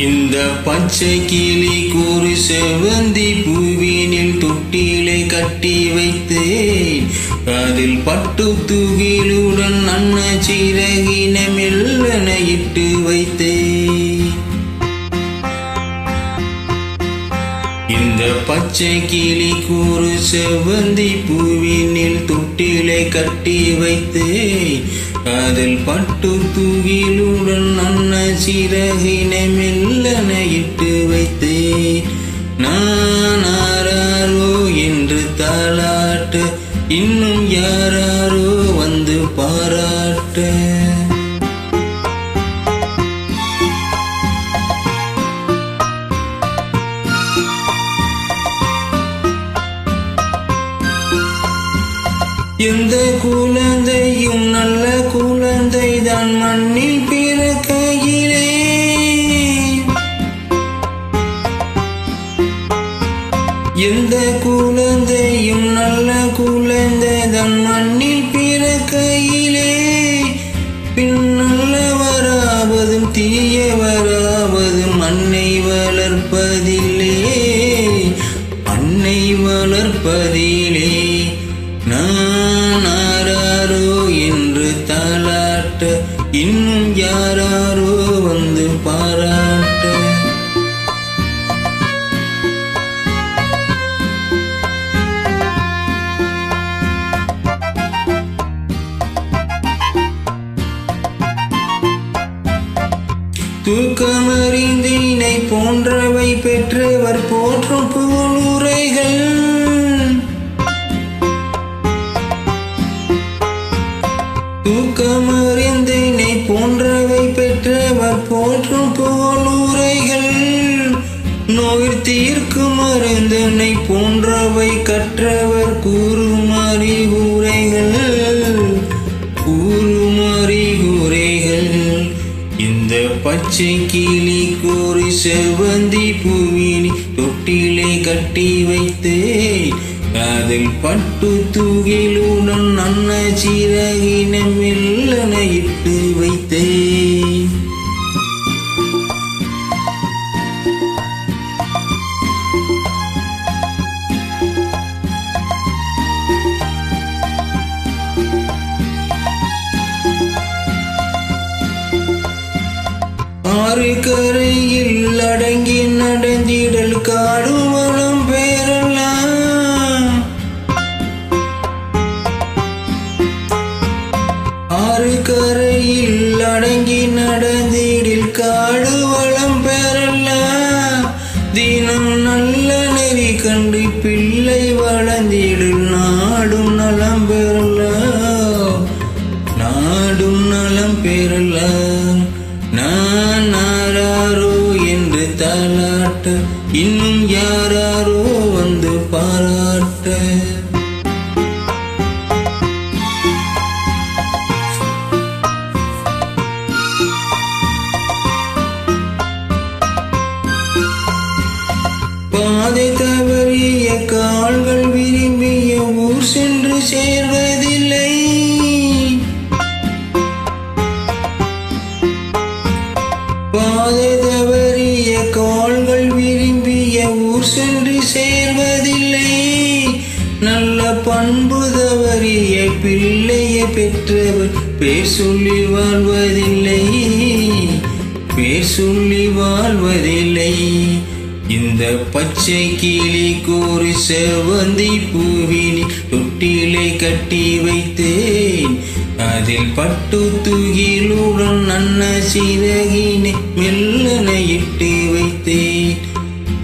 இந்த பச்சை கிளி கூறு செவ்வந்தி பூவினில் தொட்டிலை கட்டி வைத்தேன். அதில் பட்டு தூகிலுடன் அன்ன சிறகின மெல்லன இட்டு வைத்தேன். இந்த பச்சை கிளி கூறு செவ்வந்தி பூவினில் தொட்டிலை கட்டி வைத்தேன். அதில் பட்டு தூகிலுடன் அன்ன சிறகினை மெல்லன இட்டு வைத்தேன். நான் ஆராரோ என்று தாளாட்ட, இன்னும் யாராரோ வந்து பாராட்ட. எந்த குழந்தையும் நல்ல குழந்தை தான் மண்ணில் பிறக்கையிலே. எந்த குழந்தையும் நல்ல குழந்தை தான் மண்ணில் பிறக்கையிலே. பின்னல்லவராவதும் தீயவராவதும் அன்னை வளர்ப்பதில்லே, அன்னை வளர்ப்பதிலே. நான் ஆராரோ என்று தாளாட்ட, இன்னும் யாராரோ வந்து பாராட்ட. தூக்கமறிந்தினை போன்றவை பெற்றவர் போற்றும் புகழுரைகள். தூக்கமறிந்தினை போன்றவை பெற்றவர் போற்றும் புகழுரைகள். நோய் தீர்க்கும் மருந்தனை போன்றவை கற்றவர் கூறும் அறிவுரைகள், கூறும் அறிவுரைகள். இந்த பச்சை கிளி கூறி செவ்வந்தி பூவினி தொட்டிலை கட்டி வைத்தேன். அதில் பட்டு தூகிலுடன் அன்ன சிறகின மெல்லன இட்டு வைத்தேன். ஆறு கரையில் அடங்கி நடந்திடல் காடும் வளம் பெறலாம். ஆறு கரையில் அடங்கி நடந்திடில் காடு வளம் பெறலாம். தினம் நல்ல நெறி கண்டு பிள்ளை வளர்ந்திடில் நாடும் நலம் பெறலாம், நாடும் நலம் பெறலாம். நான் ஆராரோ என்று தாளாட்ட, இன்னும் யாராரோ வந்து பாராட்ட. பாதை தவறிய கால்கள் விரும்பிய ஊர் சென்று சேர்வதில்லை. பாதை தவறிய கால்கள் விரும்பிய ஊர் சென்று சேர்வதில்லை. நல்ல பண்பு தவறிய பிள்ளையை பெற்றவர் பேர் சொல்லி வாழ்வதில்லை, பேர் சொல்லி வாழ்வதில்லை. இந்த பச்சை கிளி கூறி செவ்வந்தி பூவினி தொட்டிலை கட்டி வைத்தேன். அதில் பட்டு தூகிலுடன் அன்ன சிறகினை மெல்லன இட்டு வைத்தேன்.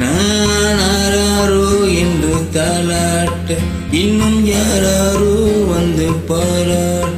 நான் ஆராரோ என்று தாளாட்ட, இன்னும் யாராரோ வந்து பாராட்ட.